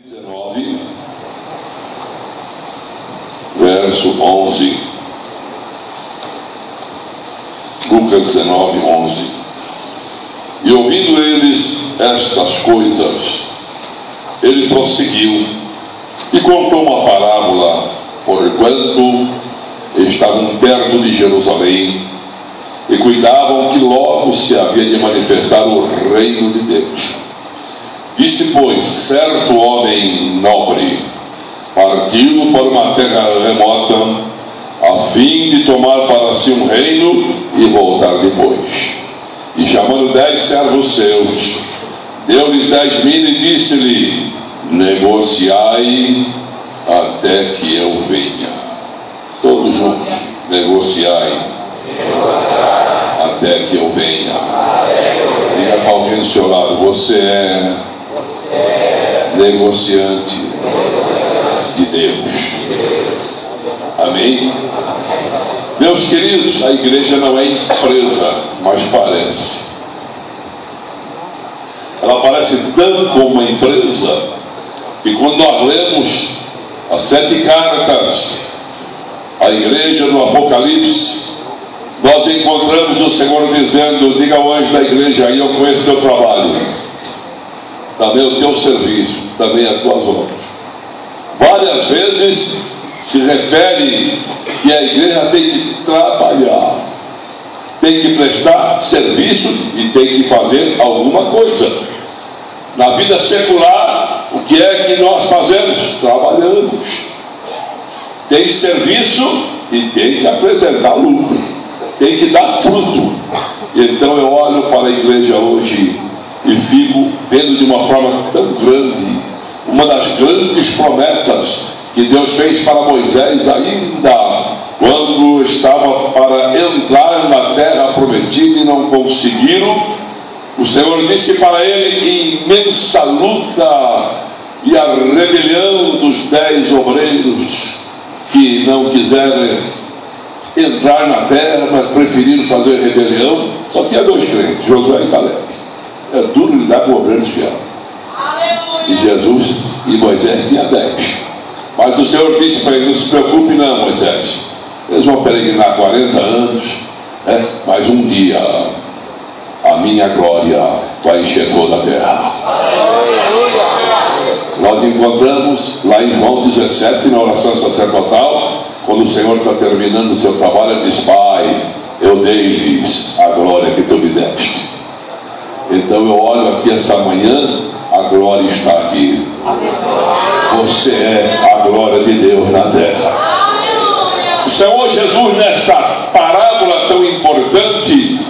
19, verso 11. Lucas 19, 11. E ouvindo eles estas coisas, ele prosseguiu e contou uma parábola, porquanto estavam perto de Jerusalém e cuidavam que logo se havia de manifestar o reino de Deus. Disse, pois, certo homem nobre partiu para uma terra remota, a fim de tomar para si um reino e voltar depois. E chamando 10 servos seus, deu-lhes 10.000 e disse-lhe: negociai até que eu venha. Todos juntos, negociai até que eu venha. Diga para alguém do seu lado: você é negociante de Deus. Amém? Meus queridos, a igreja não é empresa, mas parece. Ela parece tanto como uma empresa que quando nós lemos as 7 cartas à igreja no Apocalipse, nós encontramos o Senhor dizendo: diga ao anjo da igreja aí, eu conheço o teu trabalho, também o teu serviço, também as tuas obras. Várias vezes se refere que a igreja tem que trabalhar, tem que prestar serviço e tem que fazer alguma coisa. Na vida secular, o que é que nós fazemos? Trabalhamos. Tem serviço e tem que apresentar lucro, tem que dar fruto. Então eu olho para a igreja hoje e fico vendo de uma forma tão grande, uma das grandes promessas que Deus fez para Moisés ainda quando estava para entrar na terra prometida e não conseguiram. O Senhor disse para ele: imensa luta e a rebelião dos 10 obreiros que não quiseram entrar na terra, mas preferiram fazer rebelião. Só tinha 2 crentes, Josué e Caleb. É duro lidar com obreiros fiel. E Jesus e Moisés tinha 10. Mas o Senhor disse para ele: não se preocupe não, Moisés, eles vão peregrinar 40 anos, mas um dia a minha glória vai encher toda a terra. Nós encontramos lá em João 17, na oração sacerdotal, quando o Senhor está terminando o seu trabalho, ele diz: Pai, eu dei-lhes a glória que tu me deste. Então eu olho aqui essa manhã, a glória está aqui. Você é a glória de Deus na terra. O Senhor Jesus, nesta parábola tão importante,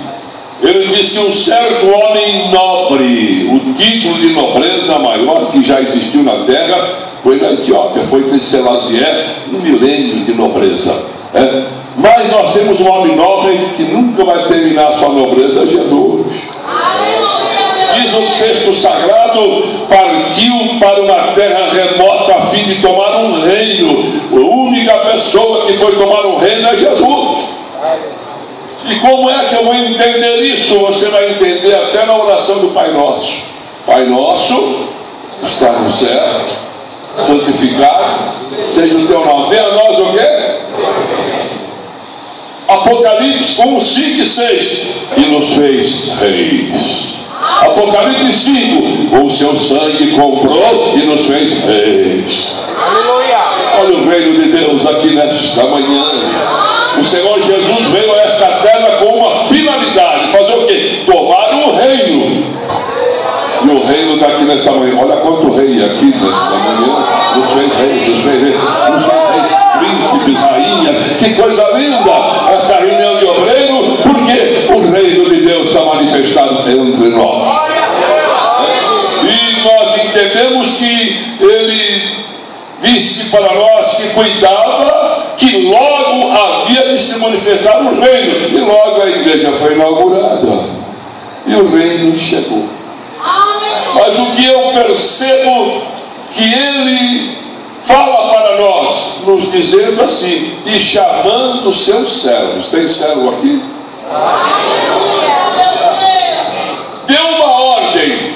ele diz que um certo homem nobre, o título de nobreza maior que já existiu na terra foi na Etiópia, foi ter Selassie, um milênio de nobreza. Mas nós temos um homem nobre que nunca vai terminar sua nobreza, Jesus. Diz o texto sagrado: partiu para uma terra remota a fim de tomar um reino. A única pessoa que foi tomar um reino é Jesus. E como é que eu vou entender isso? Você vai entender até na oração do Pai Nosso. Pai Nosso, está no céu, santificado seja o teu nome. Venha a nós o quê? Apocalipse 1, 5 e 6. E nos fez reis. Apocalipse 5, o seu sangue comprou e nos fez reis. Aleluia. Olha o reino de Deus aqui nesta manhã. O Senhor Jesus veio a esta terra com uma finalidade: fazer o quê? Tomar um reino. E o reino está aqui nesta manhã. Olha quanto rei aqui nesta manhã. Nos fez reis, nos fez reis, príncipes, rainha. Que coisa linda esta reunião de obreiro, porque o reino de Deus está manifestado entre nós. E nós entendemos que ele disse para nós que cuidava que logo havia de se manifestar o reino. E logo a igreja foi inaugurada e o reino chegou. Mas o que eu percebo que ele fala para nós, nos dizendo assim, e chamando os seus servos. Tem servo aqui? Deu uma ordem,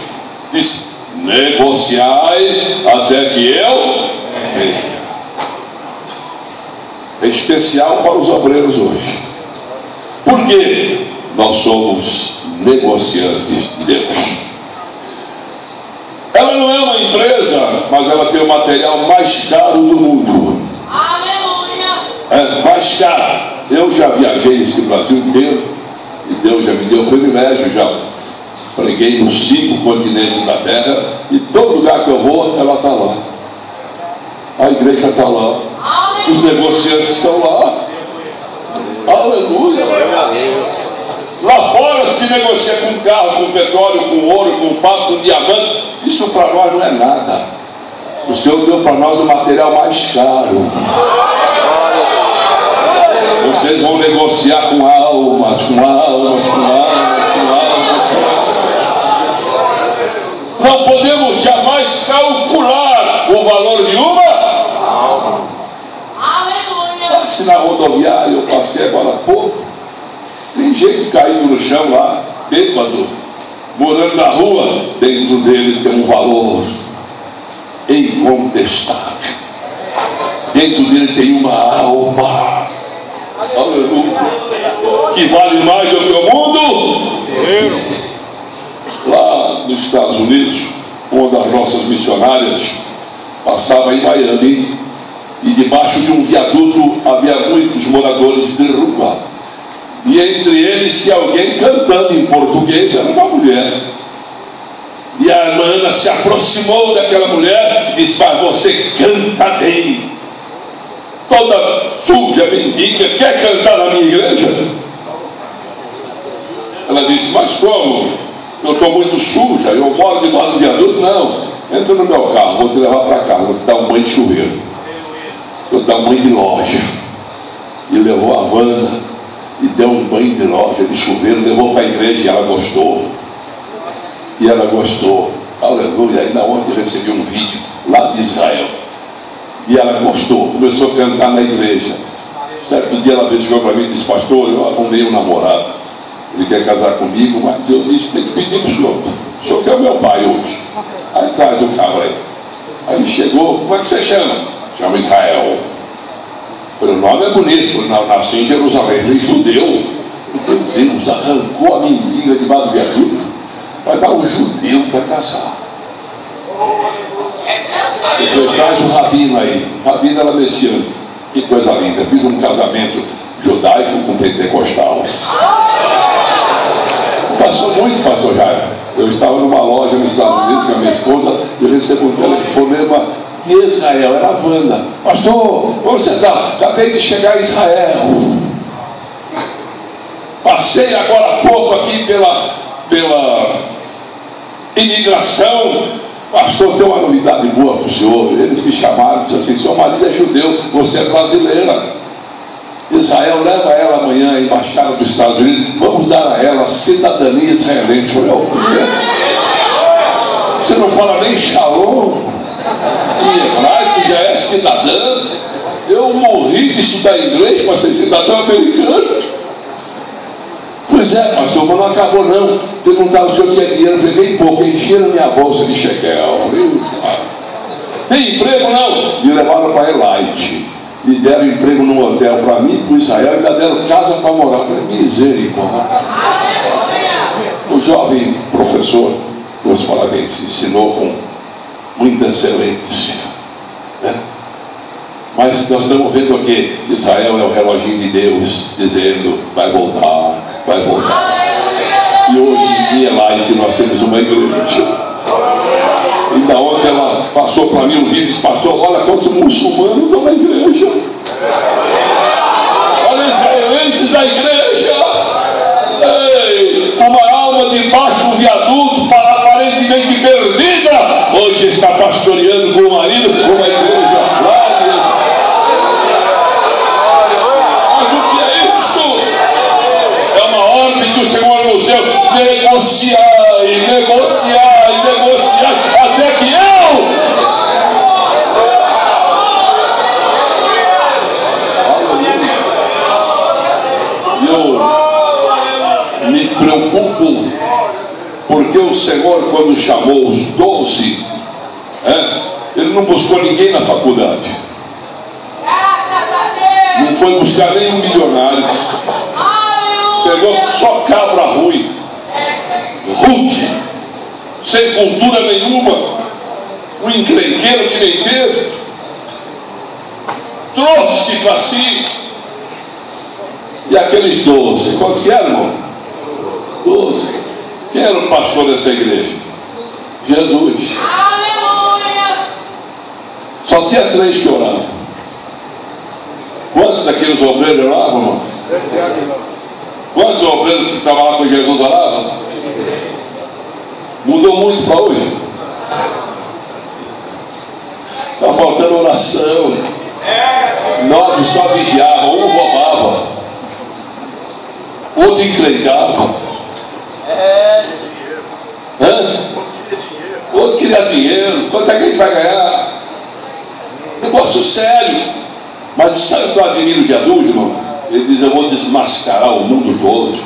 disse: negociai negociai até que eu venha. É especial para os obreiros hoje. Por quê? Nós somos negociantes de Deus. Ela não é uma empresa, mas ela tem o material mais caro do mundo. Aleluia! É mais caro. Eu já viajei esse Brasil inteiro e Deus já me deu o privilégio, já preguei nos 5 continentes da terra e todo lugar que eu vou, ela está lá. A igreja está lá. Os negociantes estão lá. Aleluia! Lá fora se negocia com carro, com petróleo, com ouro, com pato, com diamante. Isso para nós não é nada. O Senhor deu para nós o material mais caro. Vocês vão negociar com almas, com almas, com almas, com almas, com almas. Não podemos jamais calcular o valor de uma alma. Aleluia! Se na rodoviária eu passei agora há pouco, tem gente caindo no chão lá, bêbado, morando na rua, dentro dele tem um valor incontestável. Dentro dele tem uma alma, aleluia, que vale mais do que o mundo. Lá nos Estados Unidos, uma das nossas missionárias passava em Miami e debaixo de um viaduto havia muitos moradores de rua. E entre eles tinha alguém cantando em português, era uma mulher. E a irmã Ana se aproximou daquela mulher e disse: mas você canta bem. Toda suja, mendiga, quer cantar na minha igreja? Ela disse: mas como? Eu estou muito suja, eu moro debaixo do viaduto. Não, entra no meu carro, vou te levar para casa, vou te dar um banho de chuveiro, vou te dar um banho de loja. E levou a Wanda e deu um banho de loja, de chuveiro, levou para a igreja e ela gostou. E ela gostou. Aleluia. Ainda ontem eu recebi um vídeo lá de Israel. E ela gostou, começou a cantar na igreja. Certo dia ela chegou para mim e disse: pastor, eu arrumei um namorado. Ele quer casar comigo, mas eu disse: tem que pedir para o senhor. O senhor que é o meu pai hoje. Aí traz o cabra aí. Aí ele chegou: como é que você chama? Chama Israel. O nome é bonito, eu nasci em Jerusalém, ele é judeu. Meu Deus, arrancou a mendiga debaixo do viaduto. Vai dar um judeu para casar. Depois traz um rabino aí. O rabino era messiânico. Que coisa linda. Fiz um casamento judaico com pentecostal. Passou muito, pastor Jair. Eu estava numa loja nos Estados Unidos com a minha esposa e recebo um telefonema de Israel, era a Wanda. Pastor, onde você está? Acabei de chegar em Israel. Passei agora há pouco aqui pela imigração. Pastor, tem uma novidade boa para o senhor. Eles me chamaram e disseram assim: seu marido é judeu, você é brasileira. Israel, leva ela amanhã à embaixada dos Estados Unidos, vamos dar a ela a cidadania israelense. Você não fala nem shalom em hebraico, já é cidadã. Eu morri de estudar inglês para ser cidadão americano. Pois é, pastor, mas não acabou não. Perguntaram se eu tinha dinheiro, eu peguei pouco, encheram minha bolsa de shekel. Falei: tem emprego não? Me levaram para Elite e deram emprego num hotel para mim, para o Israel, e ainda deram casa para morar. Falei: misericórdia. O jovem professor, meus parabéns, ensinou com muita excelência, né? Mas nós estamos vendo aqui: Israel é o reloginho de Deus dizendo: vai voltar, vai voltar. E hoje em Elite nós temos uma igreja. Ainda ontem ela passou para mim um vídeo e disse: pastor, olha quantos muçulmanos estão na igreja. Olha israelenses da igreja. Ei, uma alma debaixo do viaduto, aparentemente perdida, hoje está pastoreando com o marido, com uma igreja lá. Mas o que é isso? É uma ordem que o Senhor nos deu: negociar, negociar, negociar, até que eu me preocupo, porque o Senhor, quando chamou os 12, Ele não buscou ninguém na faculdade. Graças a Deus. Não foi buscar nenhum milionário. Pegou só cabra ruim, rude, sem cultura nenhuma, um encrenqueiro que nem teve, trouxe para si. E aqueles 12, quantos que eram, irmão? 12. Quem era o pastor dessa igreja? Jesus. Aleluia. Só tinha 3 que oravam. Quantos daqueles obreiros oravam, irmão? Quantos obreiros que trabalhavam com Jesus oravam? Mudou muito para hoje. Está faltando oração. 9 só vigiavam, um roubava, outro encrencava, outro queria dinheiro. Quanto é que a gente vai ganhar? Negócio sério. Mas sabe o que eu admiro de Jesus, irmão? Ele diz: eu vou desmascarar o mundo todo,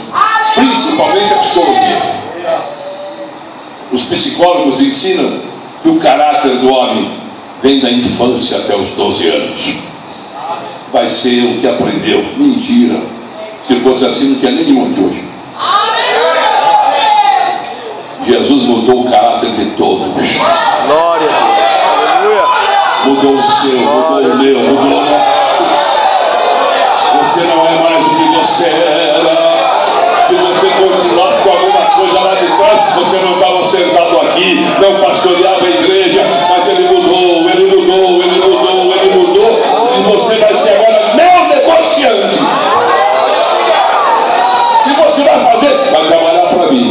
principalmente a psicologia. Os psicólogos ensinam que o caráter do homem vem da infância até os 12 anos. Vai ser o que aprendeu. Mentira. Se fosse assim, não tinha nenhum aqui hoje. Jesus mudou o caráter de todos. Glória a Deus. Aleluia. Mudou o seu, mudou o meu, mudou o nosso. Você não é mais o que você era. Se você continuasse com alguma coisa lá de trás, você não estava sentado aqui, não pastoreava a igreja, mas ele mudou, ele mudou, ele mudou, ele mudou, e você vai ser agora meu negociante. O que você vai fazer? Vai trabalhar para mim.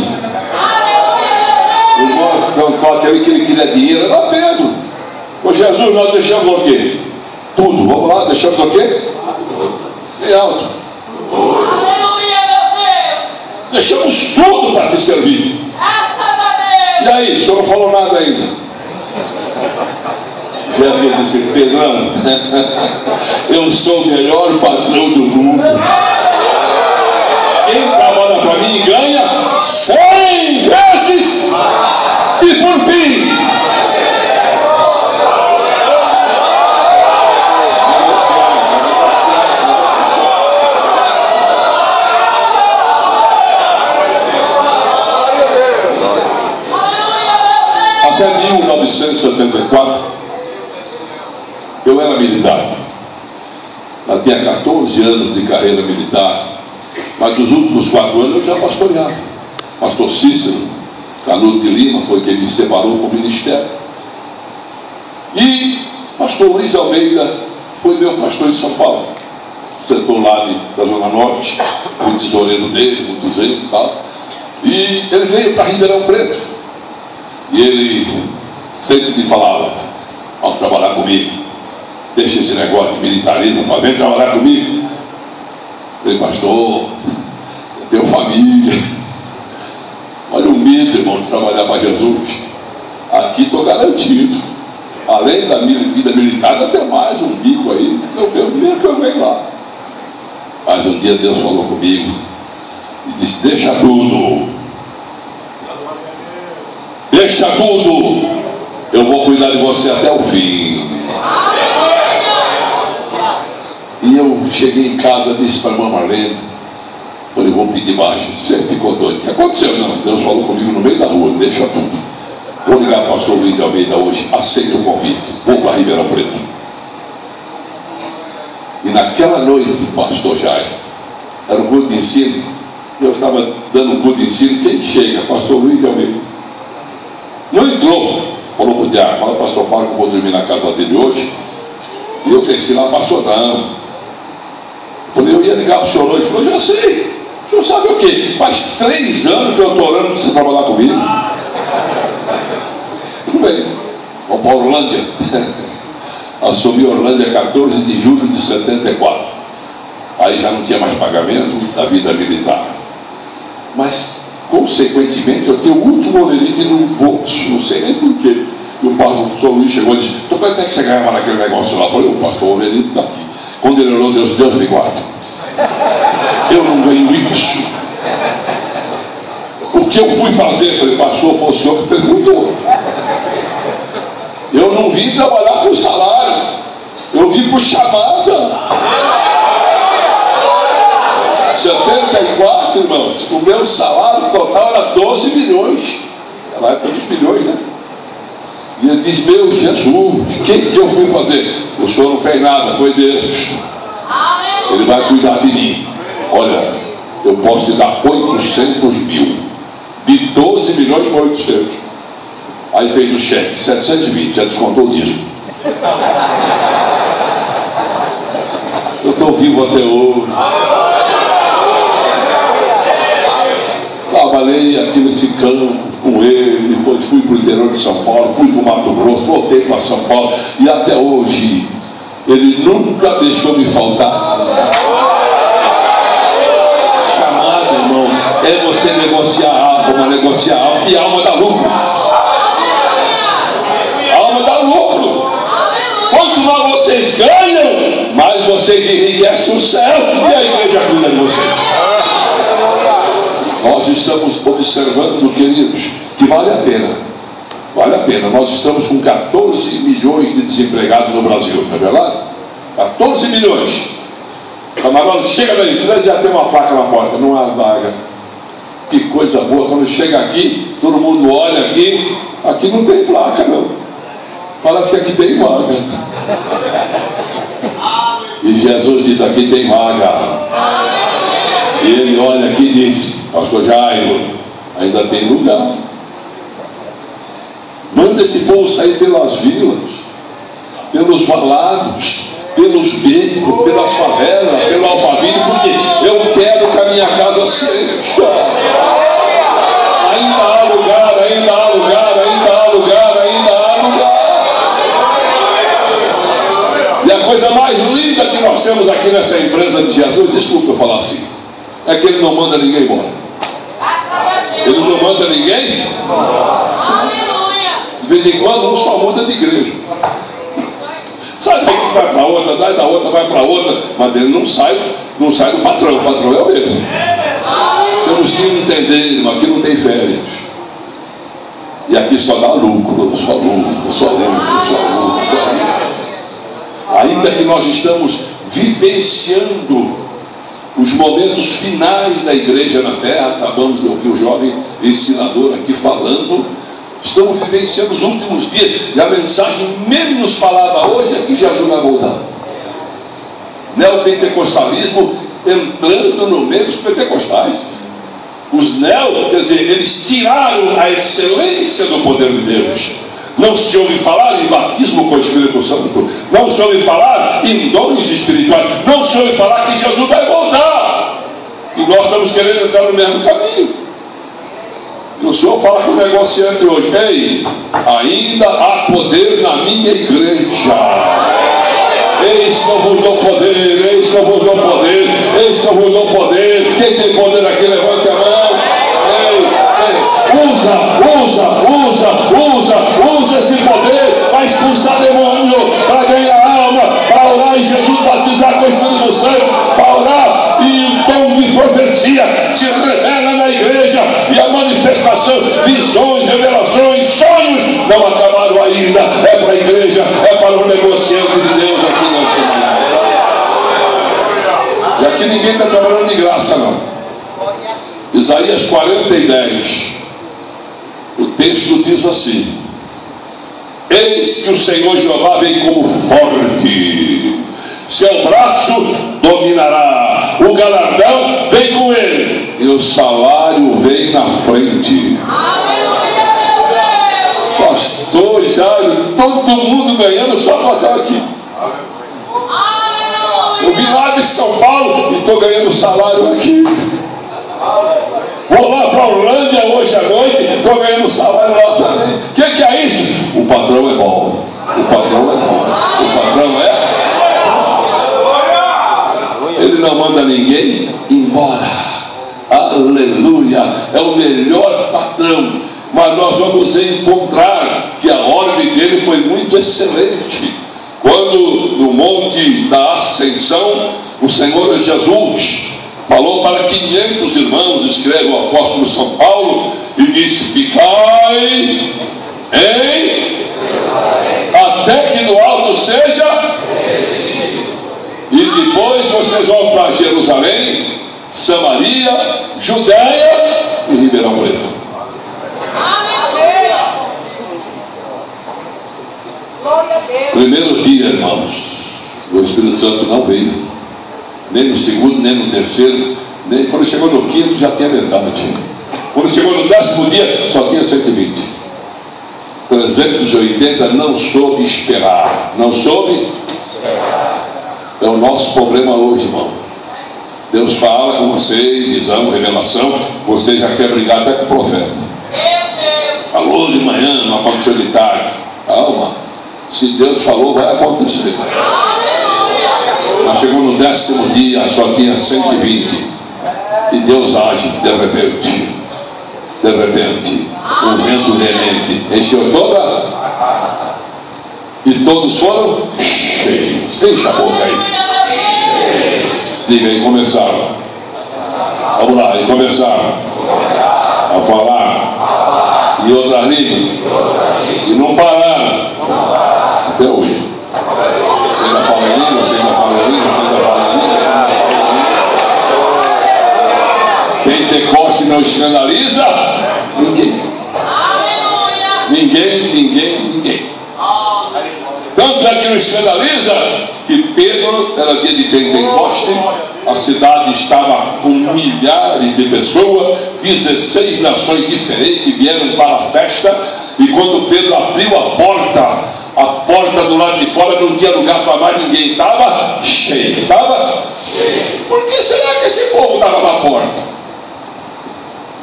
O irmão cantou aquele que ele queria dinheiro, era Pedro. Ô Jesus, nós deixamos o quê? Tudo, vamos lá, deixamos o quê? Bem alto. Aleluia, meu Deus. Deixamos tudo para te servir. Graças a Deus. E aí, o senhor não falou nada ainda? Jesus disse: Pedrão, eu sou o melhor patrão do mundo. Quem trabalha para mim ganha 100 vezes. E por fim, até 1974, eu era militar. Eu tinha 14 anos de carreira militar, mas nos últimos 4 anos eu já pastoreava. Pastor Cícero Canuto de Lima foi quem me separou com o ministério. E pastor Luiz Almeida foi meu pastor em São Paulo. Setor lá da Zona Norte, fui tesoureiro dele, muito tempo e tal. E ele veio para Ribeirão Preto. E ele sempre me falava: vamos trabalhar comigo, deixa esse negócio de militarismo, mas vem trabalhar comigo. Eu falei: pastor, eu tenho família. Olha o medo, irmão, de trabalhar para Jesus. Aqui estou garantido. Além da minha vida militar, ainda tem mais um bico aí, eu tenho dinheiro que eu venho lá. Mas um dia Deus falou comigo e disse: deixa tudo. Deixa tudo, eu vou cuidar de você até o fim. E eu cheguei em casa, disse para a irmã Marlene: falei, vou pedir baixo. Você ficou doido. O que aconteceu? Não, Deus falou comigo no meio da rua: deixa tudo. Vou ligar para o pastor Luiz Almeida hoje, aceita o convite, vou para Ribeirão Preto. E naquela noite, pastor Jair, era um culto de ensino, eu estava dando um culto de ensino. Quem chega? Pastor Luiz Almeida. Não entrou, falou para o diácono: fala, pastor Paulo, que eu vou dormir na casa dele hoje. E eu pensei lá: pastor, não. Eu falei: eu ia ligar para o senhor hoje. Ele falou: já sei. O senhor sabe o quê? Faz 3 anos que eu estou orando para você trabalhar comigo. Tudo bem, vamos para Orlândia. Assumi Orlândia 14 de julho de 74. Aí já não tinha mais pagamento da vida militar. Mas, consequentemente, eu tenho o último olerite no bolso, não sei nem porquê. E o pastor Luiz chegou e disse: então quanto é que você ganhava naquele negócio lá? Eu falei: o pastor, o olerite está aqui. Quando ele olhou, Deus me guarda. Eu não ganho isso. O que eu fui fazer? Eu falei: pastor, foi o senhor que perguntou. Eu não vim trabalhar por salário, eu vim por chamada. 74, irmãos, o meu salário total era 12 milhões. Naquela época dos milhões, né? E ele diz: meu Jesus, o que eu fui fazer? O senhor não fez nada, foi Deus. Ele vai cuidar de mim. Olha, eu posso te dar 800 mil. De 12 milhões para 800. Aí fez o cheque, 720, já descontou o dízimo. Eu estou vivo até hoje. Trabalhei aqui nesse campo com ele, depois fui para o interior de São Paulo, fui para o Mato Grosso, voltei para São Paulo, e até hoje ele nunca deixou me faltar. Chamada, irmão, é você negociar alma, e a alma dá lucro. A alma dá lucro. Quanto mais vocês ganham, mais vocês enriquecem o céu e a igreja cuida de vocês. Nós estamos observando, queridos, que vale a pena. Vale a pena. Nós estamos com 14 milhões de desempregados no Brasil, não é verdade? 14 milhos. O camarada chega da empresa e já tem uma placa na porta, não há vaga. Que coisa boa, quando chega aqui, todo mundo olha aqui não tem placa não. Parece que aqui tem vaga. E Jesus diz: aqui tem vaga. E ele olha aqui e diz: pastor Jairo, ainda tem lugar. Manda esse povo sair pelas vilas, pelos valados, pelos becos, pelas favelas, pelo Alphaville, porque eu quero que a minha casa seja. Ainda há lugar, ainda há lugar, ainda há lugar, ainda há lugar. E a coisa mais linda que nós temos aqui nessa empresa de Jesus, desculpa eu falar assim, é que ele não manda ninguém embora. Ele não manda ninguém. De vez em quando um só muda de igreja. Sai daqui, vai para outra, sai da outra, vai para outra. Mas ele não sai do patrão. O patrão é o mesmo. Temos que entender, irmão, aqui não tem férias. E aqui só dá lucro, só lucro, só lucro, só lucro, só lucro. Ainda que nós estamos vivenciando os momentos finais da igreja na terra, acabamos de ouvir o jovem ensinador aqui falando, estamos vivenciando os últimos dias, e a mensagem menos falada hoje é que Jesus vai voltar. Neopentecostalismo entrando no meio dos pentecostais. Os quer dizer, eles tiraram a excelência do poder de Deus. Não se ouve falar em batismo com o Espírito Santo, não se ouve falar em dons espirituais, não se ouve falar que Jesus vai voltar. E nós estamos querendo entrar no mesmo caminho. E o Senhor fala com o negociante hoje: ei, ainda há poder na minha igreja. Eis que eu vos dou poder, eis que eu vos dou poder, eis que eu vos dou poder. Quem tem poder aqui, levante a mão. Usa esse poder para expulsar demônio, para ganhar alma, para orar em Jesus, batizar com o Espírito Santo, para orar, e o tom de profecia se revela na igreja, e a manifestação, visões, revelações, sonhos não acabaram ainda. É para a igreja, é para o negociante de Deus aqui na semana. E aqui ninguém está trabalhando de graça, não. Isaías 40:10, o texto diz assim: eis que o Senhor Jeová vem como forte, seu braço dominará, o galardão vem com ele, e o salário vem na frente. Pastor Jairo, todo mundo ganhando só para estar aqui. Eu vim lá de São Paulo e estou ganhando salário aqui. Vou lá para a Orlândia hoje à noite, estou ganhando salário lá também. O que é isso? O patrão é bom. O patrão é bom. O patrão é. Ele não manda ninguém embora. Aleluia. É o melhor patrão. Mas nós vamos encontrar que a ordem dele foi muito excelente. Quando no Monte da Ascensão, o Senhor Jesus falou para 500 irmãos, escreve o apóstolo São Paulo, e disse: ficai em até seja. E depois vocês vão para Jerusalém, Samaria, Judéia e Ribeirão Preto. Primeiro dia, irmãos, o Espírito Santo não veio, nem no segundo, nem no terceiro, nem quando chegou no quinto já tinha metade. Quando chegou no 10º dia só tinha 120. 380 não soube esperar. Não soube? É o nosso problema hoje, irmão. Deus fala com vocês, visão, revelação, você já quer brigar até com o profeta. Falou de manhã, não aconteceu de tarde. Calma. Se Deus falou, vai acontecer. Mas chegou no 10º dia, só tinha 120. E Deus age de repente. De repente, um vento veemente encheu toda. E todos foram cheios. Deixa a boca aí. Diga aí, começaram. Vamos lá, e começaram a falar em outras línguas. E não pararam até hoje. Você ainda fala em língua, você ainda fala em língua, você ainda fala em língua. Pentecoste não escandaliza ninguém. Ninguém. Tanto é que não escandaliza que Pedro, era dia de Pentecoste, a cidade estava com milhares de pessoas, 16 nações diferentes vieram para a festa, e quando Pedro abriu a porta do lado de fora não tinha lugar para mais ninguém, estava cheio. Por que será que esse povo estava na porta?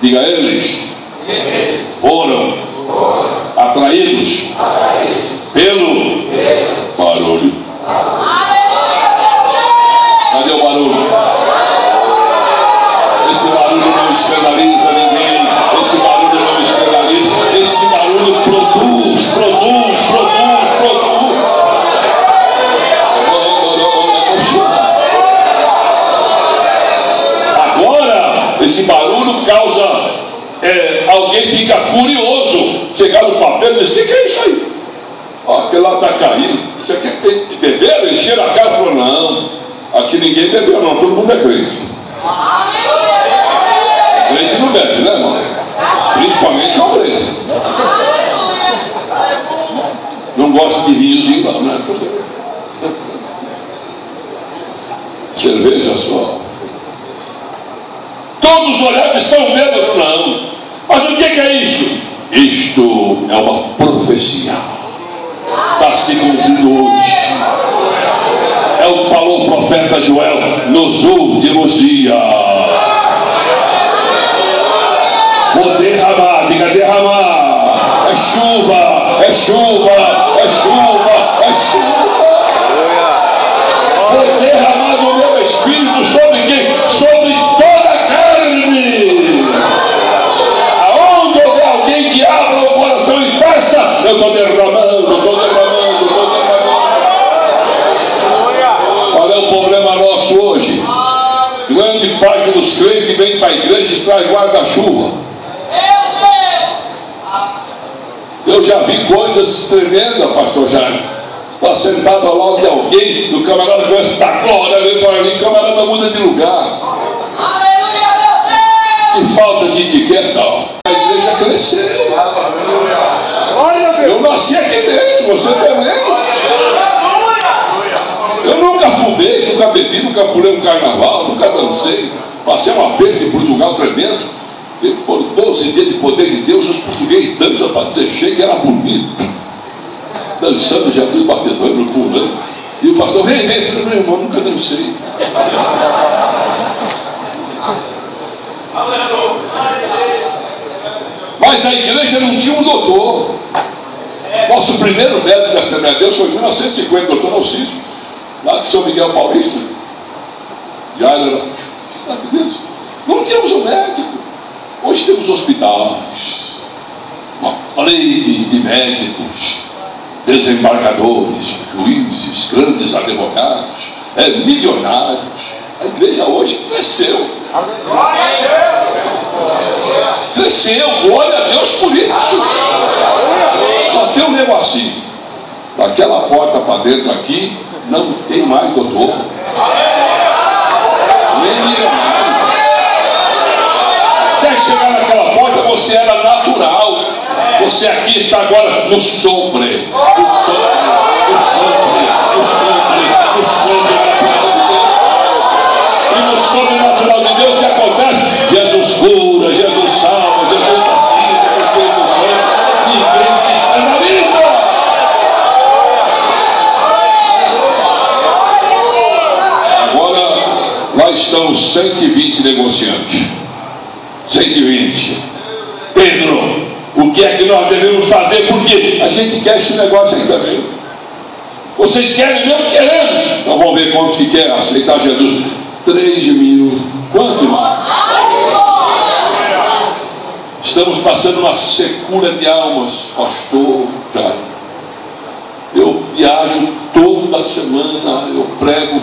Diga, eles foram atraídos pelo barulho. Cadê o barulho? Esse barulho não escandaliza ninguém. Esse barulho não escandaliza. Esse barulho produz. Agora, esse barulho causa alguém fica curioso, chegar no papel e diz: o que é isso aí? Ó, aquele lá está caído. Você quer beber? Encher a cara e falou: não, aqui ninguém bebeu, não, todo mundo é crente. Crente não bebe, né, irmão? Principalmente obreiro. Não gosta de vinhozinho, não, né? Cerveja só. Todos os olhares estão vendo, não. Mas o que é isso? Isto é uma profecia. Está se cumprindo hoje. É o que falou o profeta Joel nos últimos dias. Vou derramar, diga derramar. É chuva. Vou derramar do meu espírito sobre quem? Sobre toda a carne. Aonde houver alguém que abra o coração e peça, eu estou derramando. Qual é o problema nosso hoje? Grande parte dos crentes vem para a igreja e traz guarda-chuva. Eu já vi coisas tremendas, pastor Jair. Está sentado ao lado de alguém, o camarada começa a dar glória, vem para ali, o camarada muda de lugar. Que falta de etiqueta. A igreja cresceu. Eu nasci aqui dentro, você também. Eu nunca fumei, nunca bebi, nunca pulei um carnaval, nunca dancei. Passei um aperto em Portugal tremendo. E por 12 dias de poder de Deus, os portugueses dançam para dizer chega, era bonito. Dançando, já fui batizando, pulando. E o pastor, vem, meu irmão, nunca dancei. Mas a igreja não tinha um doutor. Nosso primeiro médico da Assembleia de Deus foi em 1950, doutor Alcídio, lá de São Miguel Paulista. Já era. Não tínhamos um médico. Hoje temos hospitais, uma plebe de médicos, desembargadores, juízes, grandes advogados, milionários. A igreja hoje cresceu. Glória a Deus por isso. Só tem um negocinho. Daquela porta para dentro aqui, não tem mais doutor. Nem milionário. Até chegar naquela porta, você era natural. Você aqui está agora no sobre. E no sobrenatural de Deus, o que acontece? Jesus cura, Jesus salva, Jesus batiza, ninguém se escandaliza. Agora, lá estão 120 negociantes. 120. Pedro, o que é que nós devemos fazer? Porque a gente quer esse negócio aí também. Vocês querem mesmo? Queremos. Então vamos ver quantos que querem aceitar Jesus. 3.000. Quanto, irmão? Estamos passando uma secura de almas, pastor. Cara. Eu viajo toda semana, eu prego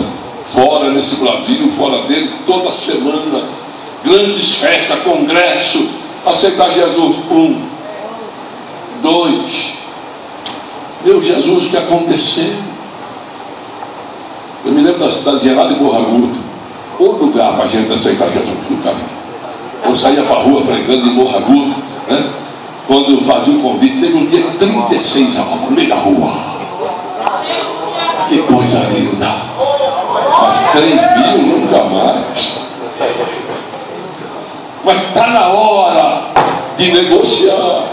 fora nesse Brasil, fora dele, toda semana. Grandes festas, congresso. Aceitar Jesus. 1, 2. Meu Jesus, o que aconteceu? Eu me lembro da cidadezinha lá de Morro Agudo. O lugar para a gente aceitar Jesus. Eu saía para a rua pregando em Morro Agudo, né? Quando eu fazia o convite, teve um dia 36 almas no meio da rua. Que coisa linda. Mas 3.000 nunca mais. Mas está na hora de negociar.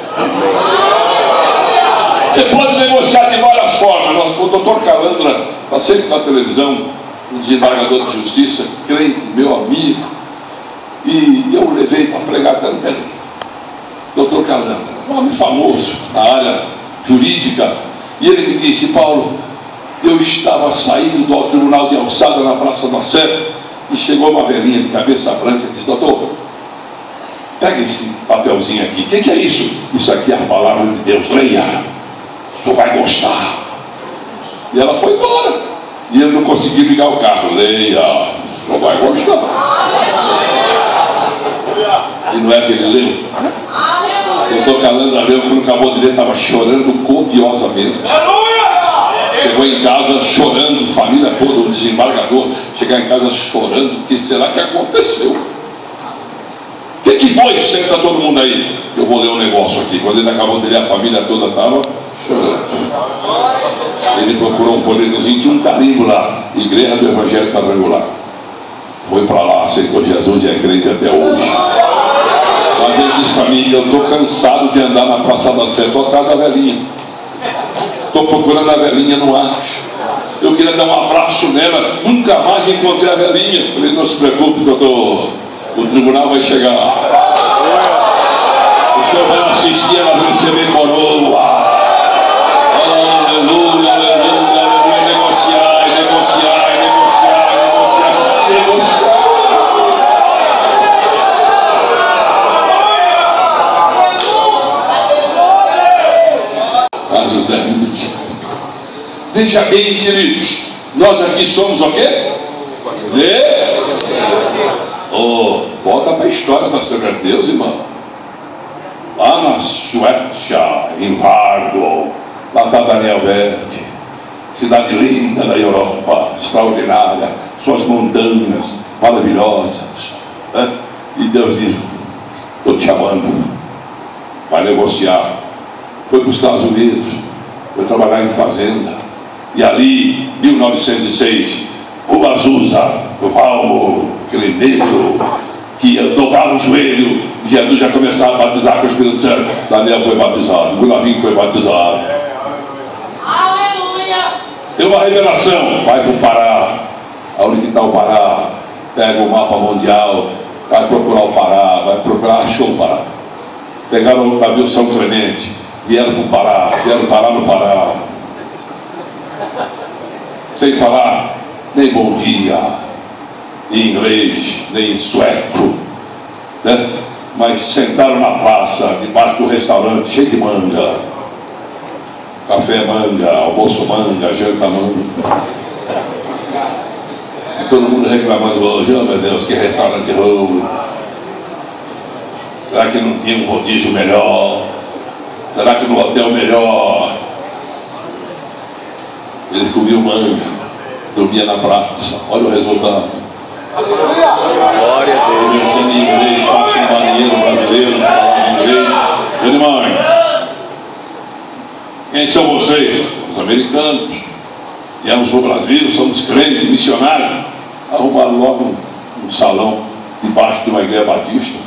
Você pode negociar de várias formas. O doutor Calandra está sempre na televisão, um desembargador de justiça, crente, meu amigo, e eu o levei para pregar até no Belém. Doutor Calandra, um homem famoso na área jurídica, e ele me disse: Paulo, eu estava saindo do tribunal de Alçada na Praça da Sé, e chegou uma velhinha de cabeça branca e disse: doutor, pega esse papelzinho aqui. O que é isso? Isso aqui é a palavra de Deus, leia. O senhor vai gostar. E ela foi embora. E eu não consegui ligar o carro. Leia, o senhor vai gostar. E não é que ele leu? Eu estou calando a ler, quando acabou de ler, estava chorando copiosamente. Chegou em casa chorando, família toda, o desembargador chegar em casa chorando. O que será que aconteceu? O que foi? Senta todo mundo aí. Eu vou ler um negócio aqui. Quando ele acabou de ler, a família toda estava chorando. Ele procurou um folhetozinho, tinha um carimbo lá: Igreja do Evangelho Quadrangular. Foi para lá, aceitou Jesus e é crente até hoje. Mas ele disse para mim: eu estou cansado de andar na Praça da Sé, estou atrás da velhinha. Estou procurando a velhinha, não acho. Eu queria dar um abraço nela, nunca mais encontrei a velhinha. Falei: não se preocupe, doutor, o tribunal vai chegar. O senhor vai assistir, ela vai receber coroa. Aleluia, aleluia, aleluia. Negociar, negociar, negociar, negociar, negociar. Casos 10 minutos. Veja bem, queridos, nós aqui somos o quê? Volta para a história da Assembleia de Deus, irmão. Lá na Suécia, em Vargo, lá está Daniel Verde, cidade linda da Europa, extraordinária, suas montanhas maravilhosas, né? E Deus diz: estou te chamando, vai negociar. Foi para os Estados Unidos, foi trabalhar em fazenda, e ali, 1906, o Azusa, o Valmo, aquele negro que dobrava o joelho, Jesus já começava a batizar com o Espírito Santo. Daniel foi batizado, Gulavim foi batizado. Aleluia! Deu uma revelação: vai para o Pará. Aonde está o Pará? Pega o mapa mundial, vai procurar o Pará, vai procurar, achou o Pará. Pegaram o navio São Clemente, vieram para o Pará, vieram parar no Pará, sem falar nem bom dia em inglês, nem em sueco, né? Mas sentaram na praça, debaixo do restaurante, cheio de manga. Café manga, almoço manga, janta manga. E todo mundo reclamando hoje: oh meu Deus, que restaurante ruim. Será que não tinha um rodízio melhor? Será que no hotel melhor? Eles comiam manga, dormia na praça. Olha o resultado. Glória a Deus. Conversando em inglês, passo um marinheiro brasileiro, falando inglês. Meu irmão, quem são vocês? Os americanos. Viemos para o Brasil, somos crentes, missionários. Arrumaram logo um salão debaixo de uma igreja batista.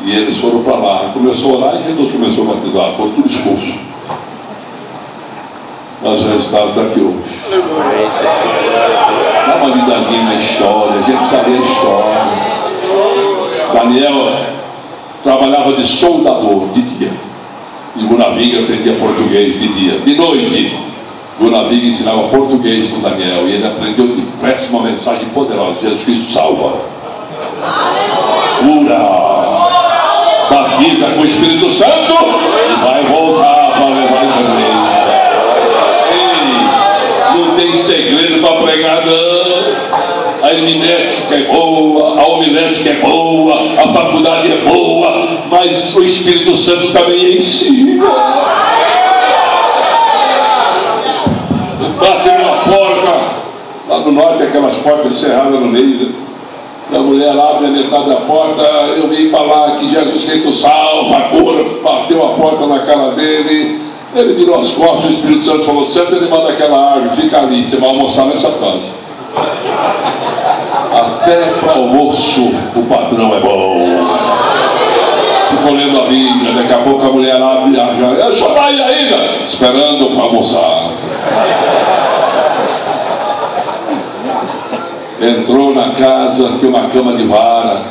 E eles foram para lá. Começou a orar e Jesus começou a batizar. Foi tudo expulso. Mas o resultado está aqui hoje. Dá uma lidazinha na história. A gente precisa ler a história. Daniel trabalhava de soldador de dia. E Gunaviga aprendia português de dia. De noite, Gunaviga ensinava português para Daniel. E ele aprendeu depressa uma mensagem poderosa. Jesus Cristo salva. Cura. Batiza com o Espírito Santo e vai voltar para levar a igreja. Ei, não tem segredo para pregar, não. A hermenêutica é boa, a homilética é boa, a faculdade é boa, mas o Espírito Santo também ensina. Bateu uma porta, lá no norte, aquelas portas cerradas no meio. A mulher abre a metade da porta. Eu vim falar que Jesus Cristo salva, cura. Bateu a porta na cara dele. Ele virou as costas. O Espírito Santo falou: senta debaixo daquela árvore, fica ali, você vai almoçar nessa casa. Até para almoço o patrão é bom. Ficou lendo a Bíblia. Daqui a pouco a mulher abre a janela. Só está aí ainda, esperando para almoçar. Entrou na casa, tinha uma cama de vara,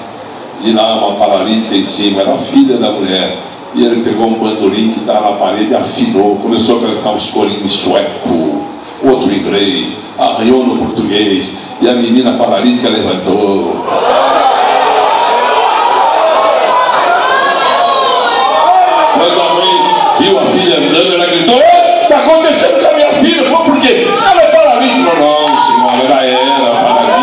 e lá uma paralítica em cima, era a filha da mulher. E ele pegou um bandolim que estava na parede, afinou, começou a cantar uns corinhos sueco, outro em inglês, arranhou no português, e a menina paralítica levantou. Quando a mãe viu a filha andando, ela gritou: está acontecendo com a minha filha? Por quê? Ela é paralítica. Não, senhora, ela era paralítica.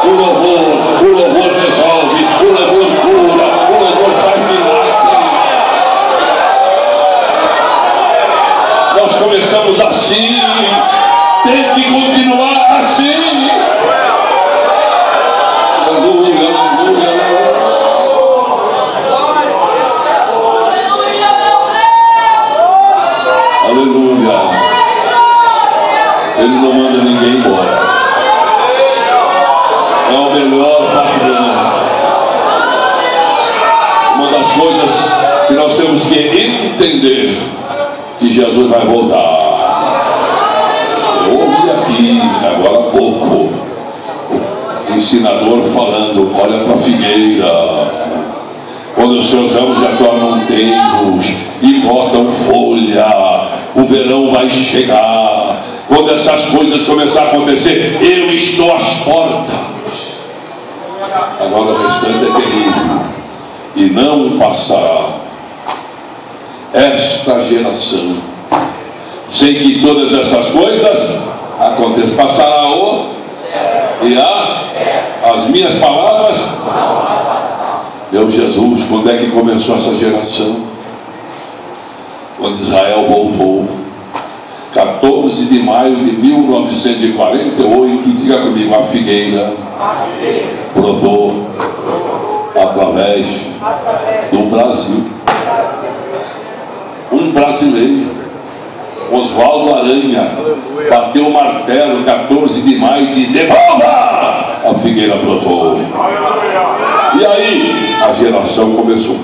O louvor resolve, o louvor cura, o louvor faz milagre. Nós começamos assim, tem que continuar assim. Aleluia, aleluia, aleluia. Ele não manda ninguém embora. É o melhor patrão. Uma das coisas que nós temos que entender, que Jesus vai voltar. Eu ouvi aqui agora há pouco o ensinador falando: olha para a figueira, quando os seus ramos já tornam tenros e botam folha, o verão vai chegar. Quando essas coisas começarem a acontecer, eu estou às portas. Agora o restante é terrível e não passará. Esta geração, sem que todas essas coisas aconteçam, passará o e as minhas palavras. Meu Jesus, quando é que começou essa geração? Quando Israel voltou, 14 de maio de 1948, diga comigo, a figueira brotou através do Brasil. Um brasileiro, Oswaldo Aranha, bateu o martelo 14 de maio e disse: devolva! A figueira brotou. E aí a geração começou.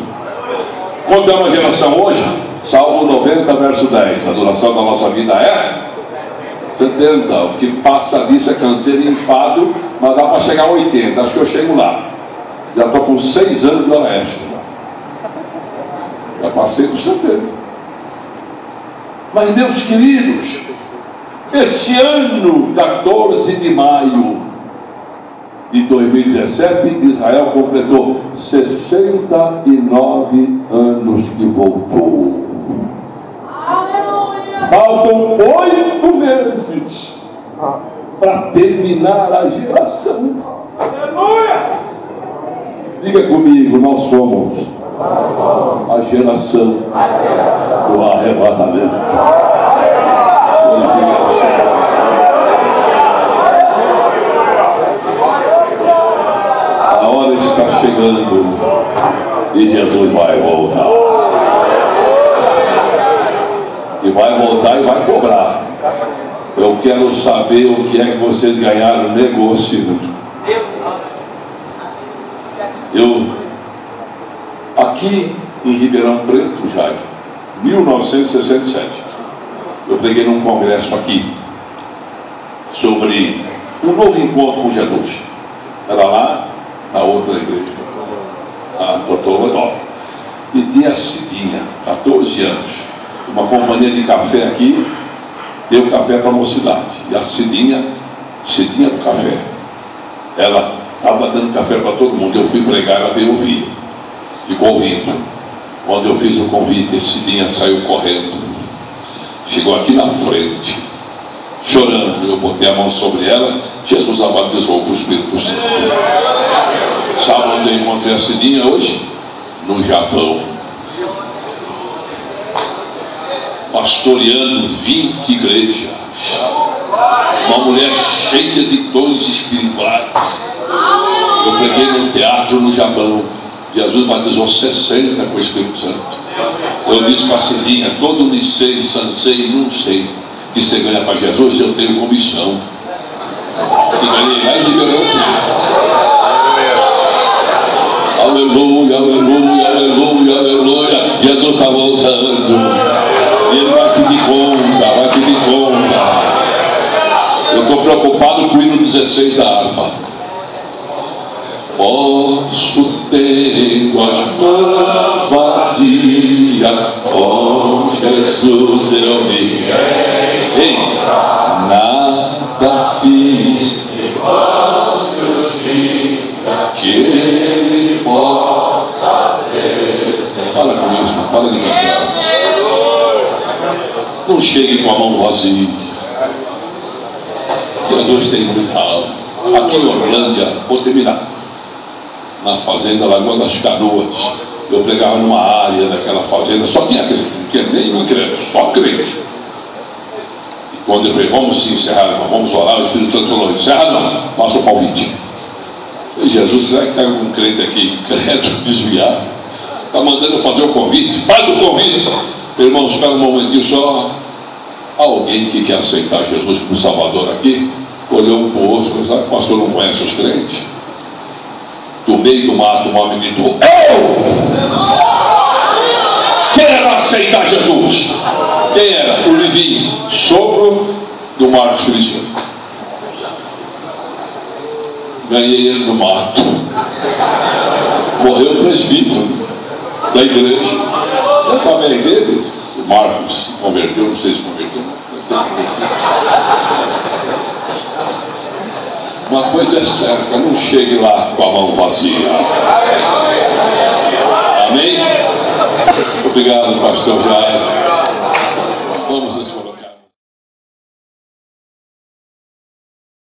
Quanto é uma geração hoje? Salmo 90, verso 10. A duração da nossa vida é 70. O que passa disso é canseiro e enfado, mas dá para chegar a 80. Acho que eu chego lá. Já estou com 6 anos de hora extra. Já passei dos 70. Mas, meus queridos, esse ano, 14 de maio de 2017, Israel completou 69 anos que voltou. Aleluia. Faltam 8 meses para terminar a geração. Aleluia. Diga comigo, nós somos a geração do arrebatamento. E vai voltar e vai cobrar. Eu quero saber o que é que vocês ganharam negociando. Aqui em Ribeirão Preto, já em 1967, eu preguei num congresso aqui sobre um novo encontro com Jesus. Era lá na outra igreja, a Doutor Lenol. E tinha a Cidinha, 14 anos, uma companhia de café aqui, deu café para a mocidade. E a Cidinha do café, ela estava dando café para todo mundo. Eu fui pregar, ela veio ouvir, ficou ouvindo. Quando eu fiz o convite, a Cidinha saiu correndo, chegou aqui na frente, chorando. Eu botei a mão sobre ela, Jesus a batizou com o Espírito Santo. Sabe onde eu encontrei a Cidinha hoje? No Japão, pastoreando 20 igrejas, uma mulher cheia de dons espirituais. Eu preguei no teatro no Japão, Jesus batizou 60 com o Espírito Santo. Eu disse para a Cidinha: todo Nisei, Sansei, não sei que você ganha para Jesus, eu tenho comissão. E ganhei lá e liberou o Cristo. Aleluia, aleluia, aleluia, aleluia. Jesus está voltando. E Ele vai pedir conta, vai pedir conta. Eu estou preocupado com o hino 16 da harpa. Posso ter as mãos vazias, com Jesus eu me nada fiz que Ele possa descer. Fala comigo, fala de cantar. Não chegue com a mão vazia. Jesus tem muita alma. Aqui em Orlândia, vou terminar, na fazenda Lagoa das Canoas, eu pregava numa área daquela fazenda, só tinha crente, não tinha nem incrédulo, só crente. E quando eu falei: vamos se encerrar, vamos orar, o Espírito Santo falou: encerra não, passa o convite. E Jesus, será que tem algum crente aqui, credo, desviado? Está mandando eu fazer o convite? Faz o convite. Irmãos, espera um momentinho só. Alguém que quer aceitar Jesus como Salvador aqui, olhou um para o outro e falou: sabe, o pastor não conhece os crentes? Do meio do mato, um homem gritou: eu quero aceitar Jesus. Quem era? O Livinho, sogro do Marcos Cristiano. Ganhei ele no mato. Morreu o presbítero da igreja. Eu também dele. O Marcos se converteu, não sei se converteu. Uma coisa é certa, não chegue lá com a mão vazia. Amém? Obrigado, pastor Jair.